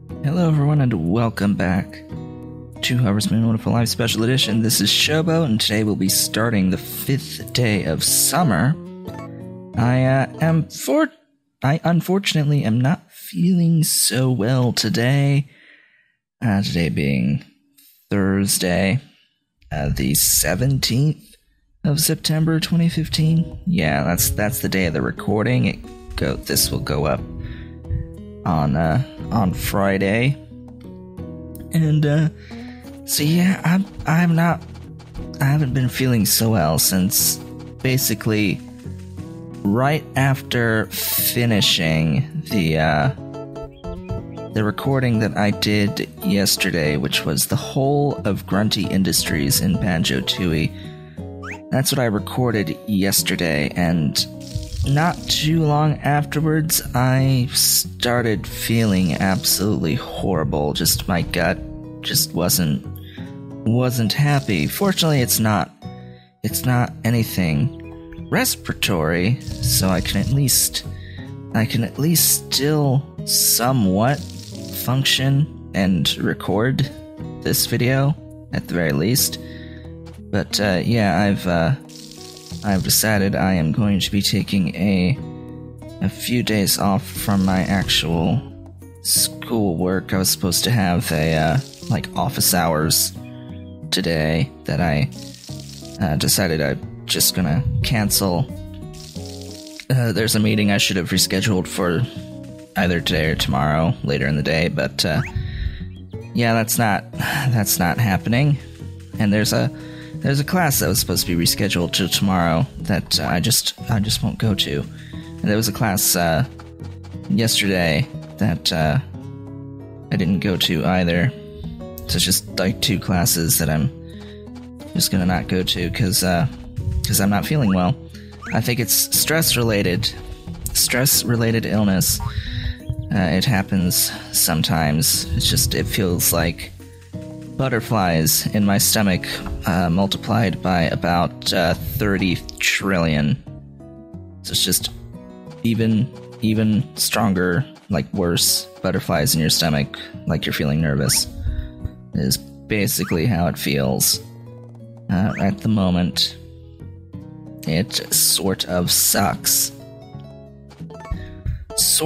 Hello everyone and welcome back to Harvest Moon Wonderful Life Special Edition. This is Shobo and today we'll be starting the 5th day of summer. I unfortunately am not feeling so well today. Today being Thursday, the 17th of September 2015. Yeah, that's the day of the recording. This will go up on Friday, and so yeah, I haven't been feeling so well since basically right after finishing the recording that I did yesterday, which was the whole of Grunty Industries in Banjo-Tooie. That's what I recorded yesterday, and not too long afterwards, I started feeling absolutely horrible. Just my gut just wasn't happy. Fortunately, it's not anything respiratory, so I can at least still somewhat function and record this video at the very least. But yeah, I've decided I am going to be taking a few days off from my actual school work. I was supposed to have like office hours today that I decided I'm just gonna cancel. There's a meeting I should have rescheduled for either today or tomorrow later in the day, but yeah, that's not happening. And there's a class that was supposed to be rescheduled to tomorrow that I just won't go to. And there was a class yesterday that I didn't go to either. So it's just like two classes that I'm just gonna not go to because I'm not feeling well. I think it's stress-related illness. It happens sometimes. It feels like butterflies in my stomach multiplied by about 30 trillion. So it's just even stronger, like worse butterflies in your stomach, like you're feeling nervous, is basically how it feels at the moment. It sort of sucks. So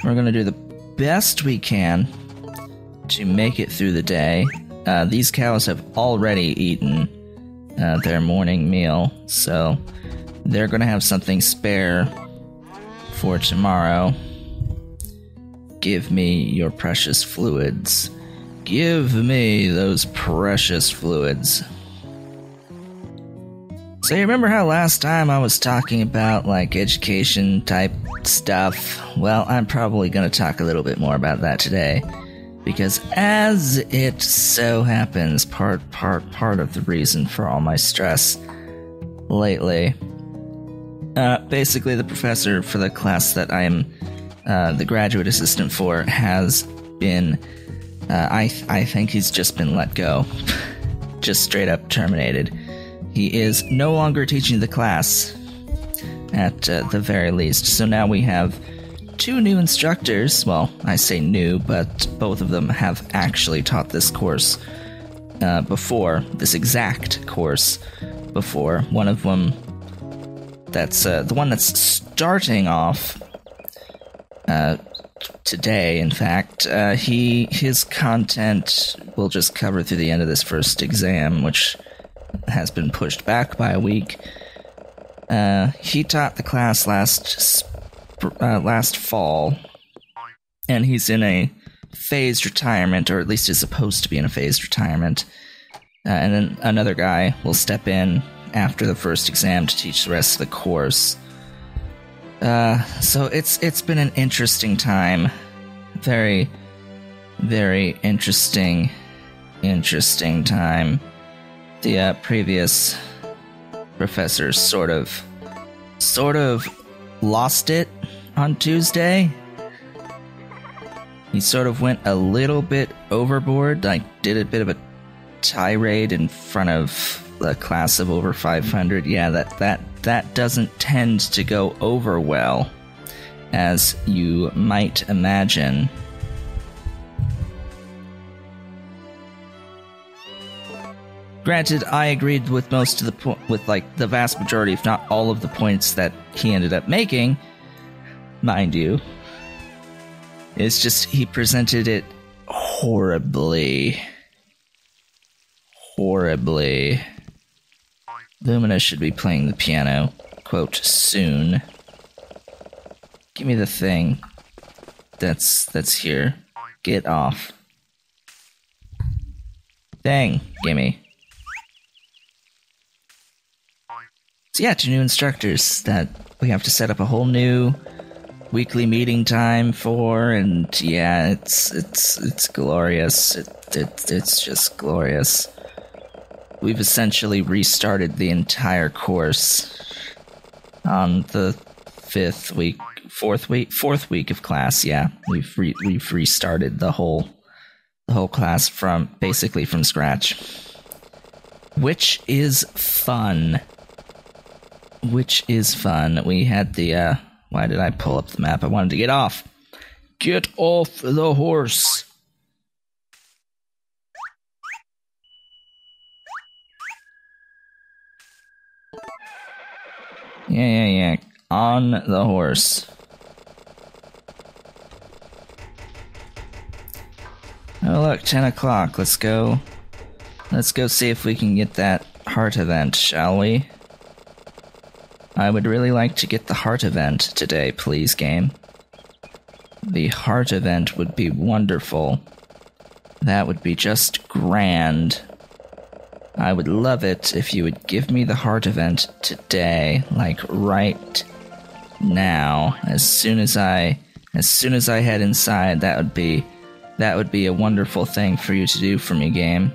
we're gonna do the best we can to make it through the day. These cows have already eaten their morning meal, so they're going to have something spare for tomorrow. Give me your precious fluids. Give me those precious fluids. So you remember how last time I was talking about, like, education type stuff? Well, I'm probably going to talk a little bit more about that today. Because as it so happens, part of the reason for all my stress lately, basically the professor for the class that I am the graduate assistant for has been, I think he's just been let go. Just straight up terminated. He is no longer teaching the class, at the very least. So now we have two new instructors. Well, I say new, but both of them have actually taught this course before, this exact course before. One of them, that's the one that's starting off today, in fact. His content will just cover through the end of this first exam, which has been pushed back by a week. He taught the class last fall, and he's in a phased retirement, or at least is supposed to be in a phased retirement. And then another guy will step in after the first exam to teach the rest of the course. So it's been an interesting time. Very, very interesting time. The previous professor sort of lost it on Tuesday. He sort of went a little bit overboard, like did a bit of a tirade in front of a class of over 500. Yeah, that doesn't tend to go over well as you might imagine. Granted, I agreed with most of the the vast majority, if not all of the points that he ended up making, mind you. It's just he presented it horribly. Horribly. Lumina should be playing the piano, quote, soon. Give me the thing that's here. Get off. Dang, gimme. So yeah, 2 new instructors that we have to set up a whole new weekly meeting time for, and yeah, it's glorious. It's just glorious. We've essentially restarted the entire course on the fourth week of class. Yeah, we've restarted the whole class from scratch, which is fun. We had the why did I pull up the map? I wanted to get off. Get off the horse. Yeah. On the horse. Oh look, 10 o'clock. Let's go see if we can get that heart event, shall we? I would really like to get the heart event today, please, game. The heart event would be wonderful. That would be just grand. I would love it if you would give me the heart event today, like right now. As soon as I head inside, that would be a wonderful thing for you to do for me, game.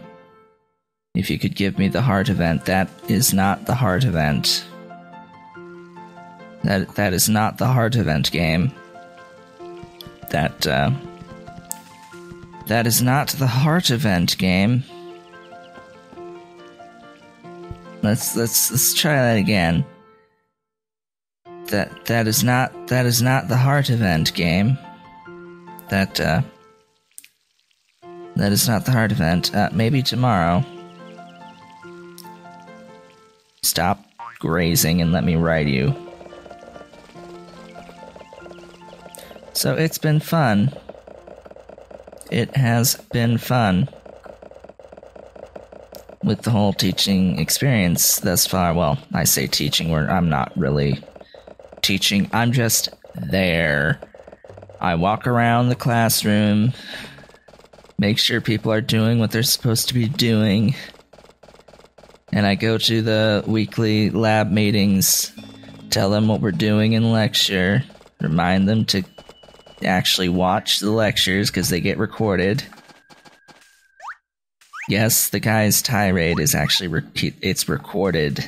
If you could give me the heart event. That is not the heart event. That is not the heart event, game. That is not the heart event, game. Let's try that again. That is not the heart event, game. That is not the heart event. Maybe tomorrow. Stop grazing and let me ride you. So it's been fun. It has been fun. With the whole teaching experience thus far. Well, I say teaching where I'm not really teaching. I'm just there. I walk around the classroom, make sure people are doing what they're supposed to be doing, and I go to the weekly lab meetings, tell them what we're doing in lecture, remind them to actually watch the lectures because they get recorded. Yes, the guy's tirade is actually it's recorded.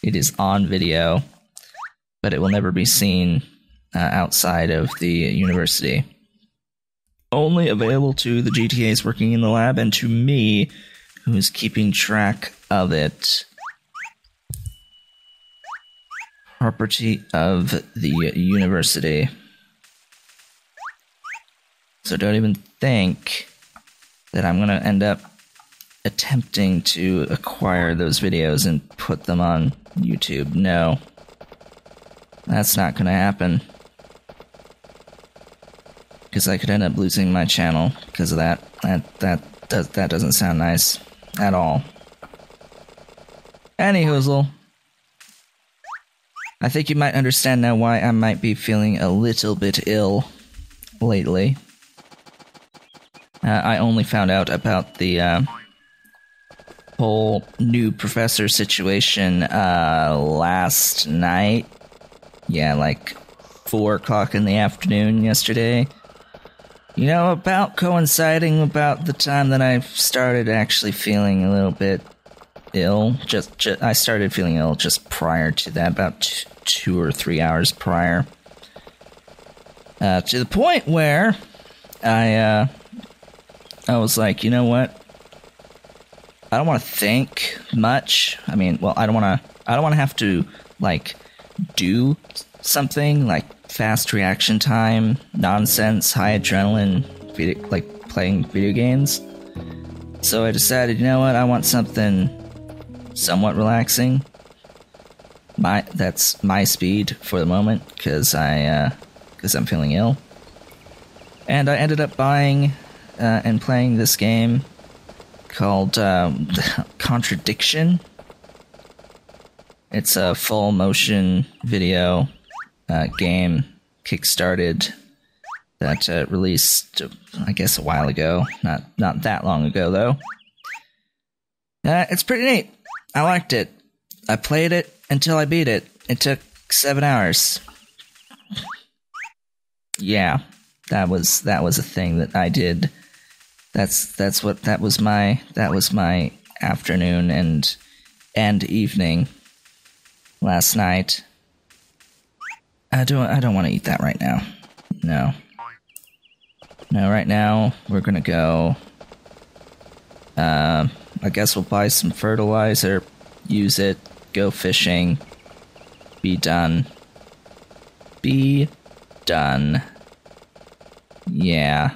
It is on video, but it will never be seen outside of the university. Only available to the GTAs working in the lab and to me, who is keeping track of it. Property of the university. So don't even think that I'm gonna end up attempting to acquire those videos and put them on YouTube. No. That's not gonna happen. Because I could end up losing my channel because of that. That doesn't sound nice at all. Anyhoozle. I think you might understand now why I might be feeling a little bit ill lately. I only found out about the whole new professor situation last night. Yeah, like 4 o'clock in the afternoon yesterday. You know, about coinciding about the time that I started actually feeling a little bit ill. I started feeling ill just prior to that, about 2 or 3 hours prior. To the point where I was like, you know what? I don't want to think much. I mean, well, I don't want to have to like do something, like fast reaction time, nonsense, high adrenaline, like playing video games. So I decided, you know what, I want something somewhat relaxing. That's my speed for the moment, because I'm feeling ill. And I ended up buying and playing this game called Contradiction. It's a full motion video game kickstarted that released, I guess, a while ago. Not that long ago, though. It's pretty neat. I liked it. I played it until I beat it. It took 7 hours. Yeah, that was a thing that I did. That was my afternoon and evening last night. I don't want to eat that right now. No, right now we're gonna go. I guess we'll buy some fertilizer, use it, go fishing, be done. Be done. Yeah.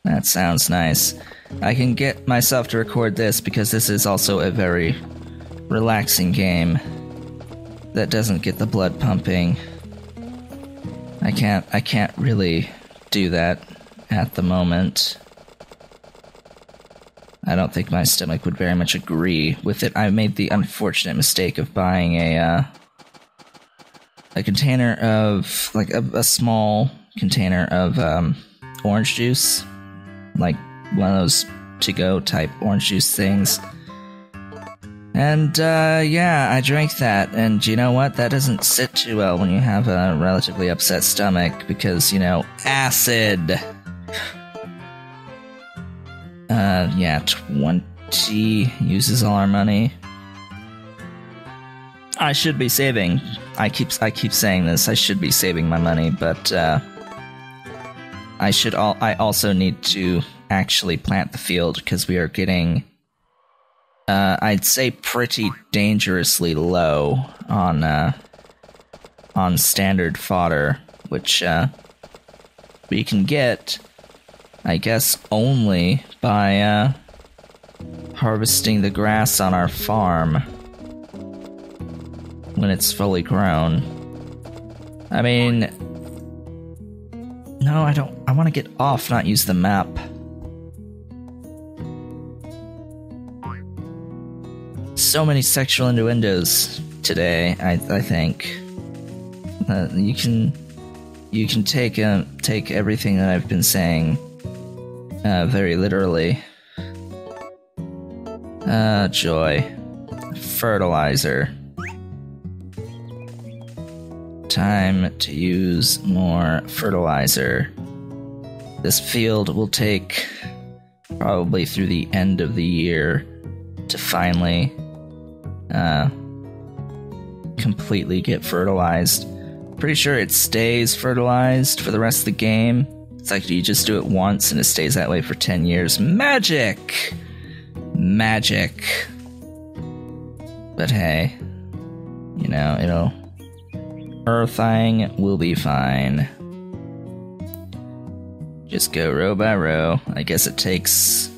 That sounds nice. I can get myself to record this because this is also a very relaxing game that doesn't get the blood pumping. I can't really do that at the moment. I don't think my stomach would very much agree with it. I made the unfortunate mistake of buying a container of, like, a small container of orange juice, like one of those to-go type orange juice things. And yeah, I drank that, and you know what? That doesn't sit too well when you have a relatively upset stomach, because, you know, acid. Yeah, 20 uses all our money. I should be saving. I keep saying this. I should be saving my money, but I also need to actually plant the field, because we are getting, I'd say, pretty dangerously low on standard fodder, which we can get, I guess, only by harvesting the grass on our farm when it's fully grown. I mean, no, I don't. I want to get off, not use the map. So many sexual innuendos today, I think. You can take everything that I've been saying very literally. Joy. Fertilizer. Time to use more fertilizer. This field will take probably through the end of the year to finally completely get fertilized. Pretty sure it stays fertilized for the rest of the game. It's like you just do it once and it stays that way for 10 years. Magic! Magic. But hey, you know, Earthing will be fine. Just go row by row. I guess it takes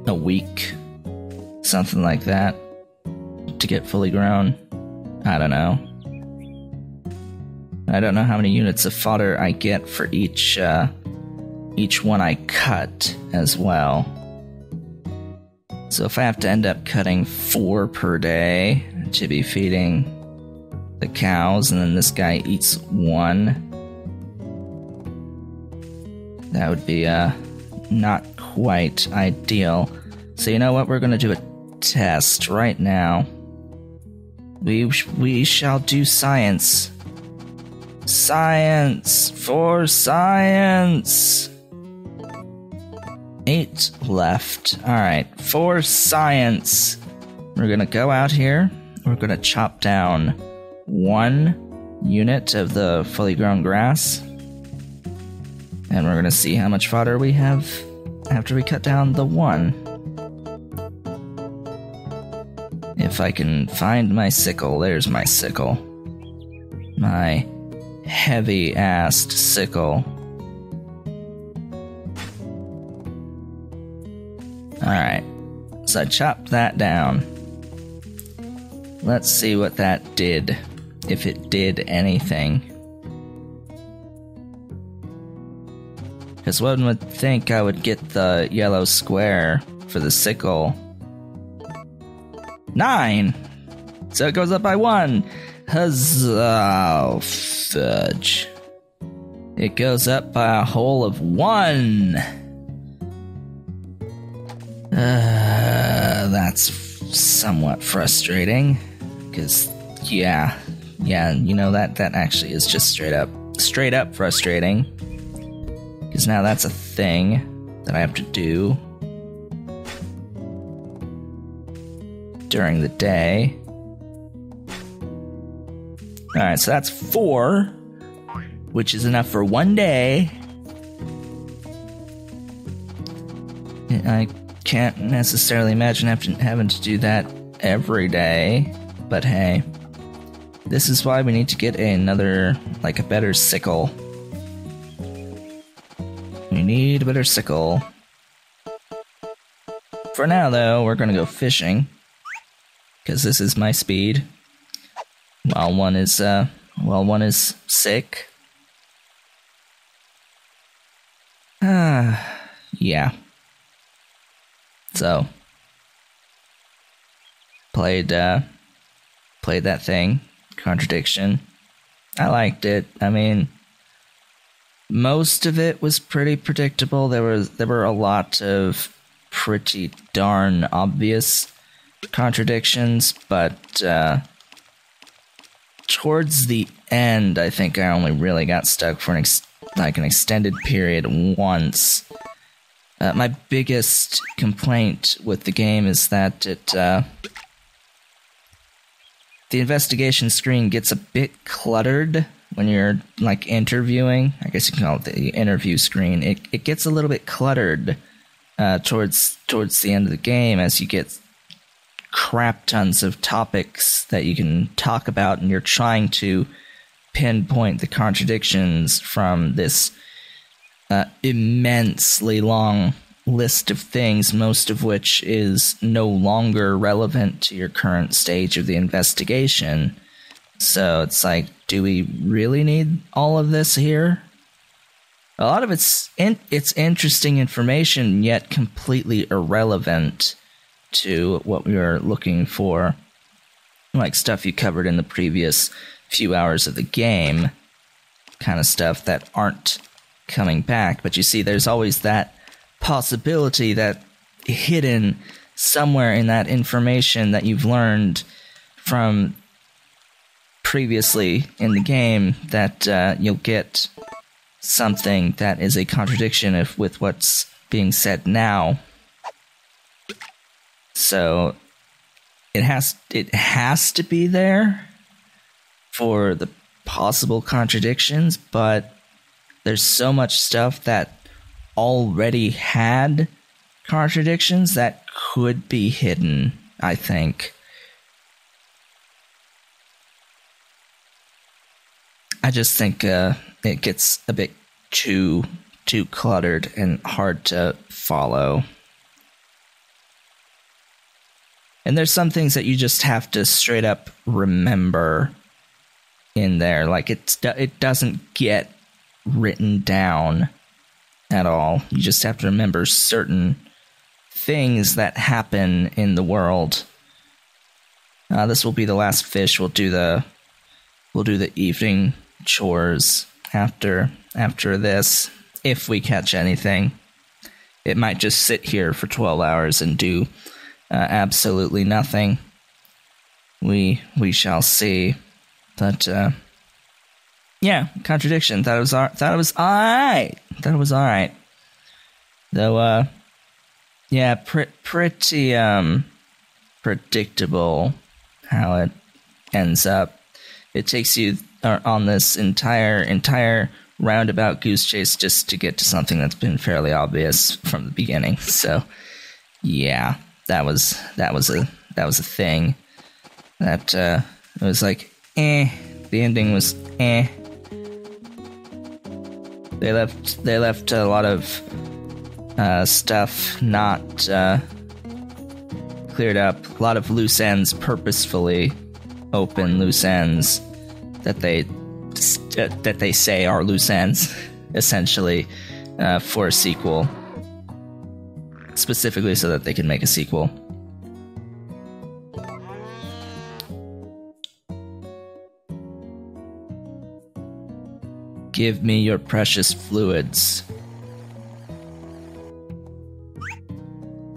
a week, something like that, to get fully grown. I don't know. I don't know how many units of fodder I get for each one I cut as well. So if I have to end up cutting 4 per day to be feeding the cows, and then this guy eats 1, that would be not quite ideal. So you know what? We're gonna do a test right now. We shall do science. Science for science. 8 left. Alright, for science. We're gonna go out here. We're gonna chop down 1 unit of the fully grown grass. And we're gonna see how much fodder we have after we cut down the 1. If I can find my sickle. There's my sickle. My heavy-assed sickle. Alright, so I chopped that down. Let's see what that did, if it did anything. Because one would think I would get the yellow square for the sickle. 9! So it goes up by 1! Huzzah! Oh, fudge. It goes up by a whole of 1! That's somewhat frustrating. Because, yeah, you know, that actually is just straight up frustrating. Because now that's a thing that I have to do during the day. Alright, so that's 4, which is enough for 1 day. I can't necessarily imagine having to do that every day, but hey, this is why we need to get another, like a better sickle. We need a better sickle. For now, though, we're gonna go fishing, because this is my speed. While one is sick. Yeah. So, played that thing, Contradiction. I liked it. I mean, most of it was pretty predictable. There were a lot of pretty darn obvious contradictions, but towards the end, I think I only really got stuck for an extended period once. My biggest complaint with the game is that the investigation screen gets a bit cluttered when you're, like, interviewing. I guess you can call it the interview screen. It gets a little bit cluttered towards the end of the game as you get crap tons of topics that you can talk about, and you're trying to pinpoint the contradictions from this immensely long list of things, most of which is no longer relevant to your current stage of the investigation. So it's like, do we really need all of this here? A lot of it's interesting information, yet completely irrelevant to what we were looking for. Like stuff you covered in the previous few hours of the game. Kind of stuff that aren't coming back. But you see, there's always that possibility that hidden somewhere in that information that you've learned from previously in the game, that you'll get something that is a contradiction with what's being said now. So it has to be there for the possible contradictions, but there's so much stuff that already had contradictions that could be hidden, I think. I just think it gets a bit too cluttered and hard to follow. And there's some things that you just have to straight up remember in there. Like, it doesn't get written down at all. You just have to remember certain things that happen in the world. This will be the last fish. We'll do the evening chores after this, if we catch anything. It might just sit here for 12 hours and do absolutely nothing. We shall see. But yeah, contradiction. Thought it was alright. Though yeah, pretty predictable how it ends up. It takes you on this entire roundabout goose chase just to get to something that's been fairly obvious from the beginning. So yeah, that was a thing that it was like, the ending was They left a lot of stuff not cleared up. A lot of loose ends, purposefully open loose ends that they say are loose ends, essentially, for a sequel. Specifically so that they can make a sequel. Give me your precious fluids.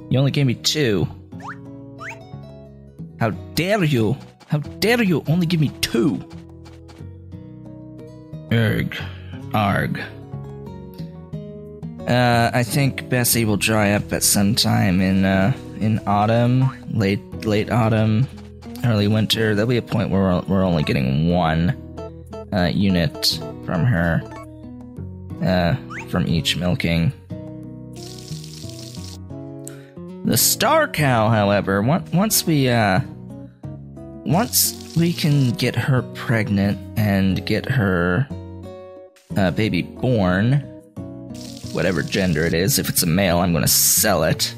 You only gave me 2. How dare you? How dare you only give me 2? Erg. Arg. I think Bessie will dry up at some time in autumn, late autumn, early winter. There'll be a point where we're only getting 1 unit from her, from each milking. The star cow, however, once we can get her pregnant and get her baby born, whatever gender it is, if it's a male, I'm going to sell it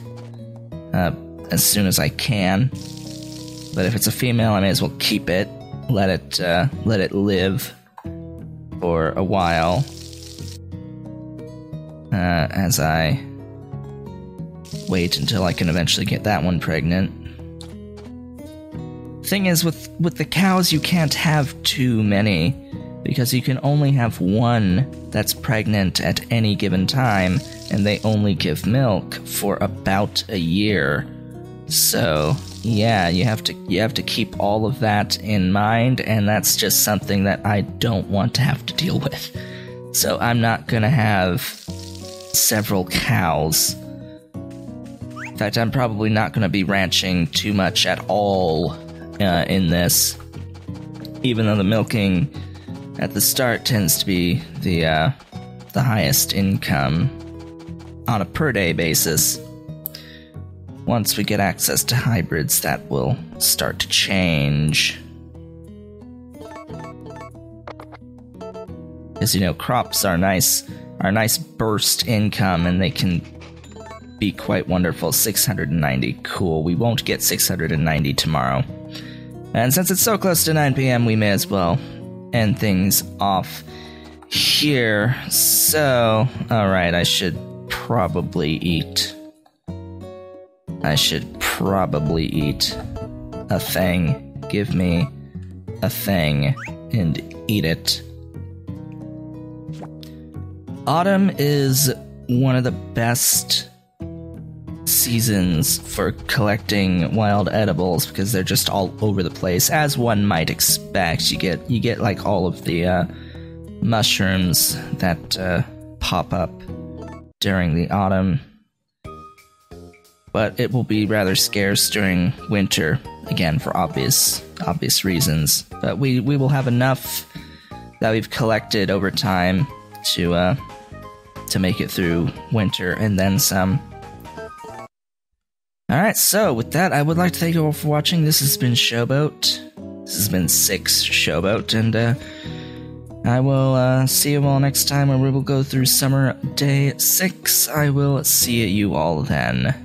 as soon as I can. But if it's a female, I may as well keep it, let it live for a while, as I wait until I can eventually get that one pregnant. Thing is, with the cows, you can't have too many, because you can only have 1 that's pregnant at any given time, and they only give milk for about a year. So, yeah, you have to keep all of that in mind, and that's just something that I don't want to have to deal with. So I'm not gonna have several cows. In fact, I'm probably not gonna be ranching too much at all in this, even though the milking at the start tends to be the highest income on a per day basis. Once we get access to hybrids, that will start to change. Because, you know, crops are nice burst income, and they can be quite wonderful. 690, cool. We won't get 690 tomorrow. And since it's so close to 9 p.m., we may as well end things off here. So, alright, I should probably eat a thing. Give me a thing and eat it. Autumn is one of the best seasons for collecting wild edibles because they're just all over the place, as one might expect. You get like all of the mushrooms that pop up during the autumn, but it will be rather scarce during winter, again for obvious reasons. But we will have enough that we've collected over time to make it through winter and then some. Alright, so with that, I would like to thank you all for watching. This has been Showboat. This has been 6 Showboat, and I will see you all next time where we will go through Summer Day 6. I will see you all then.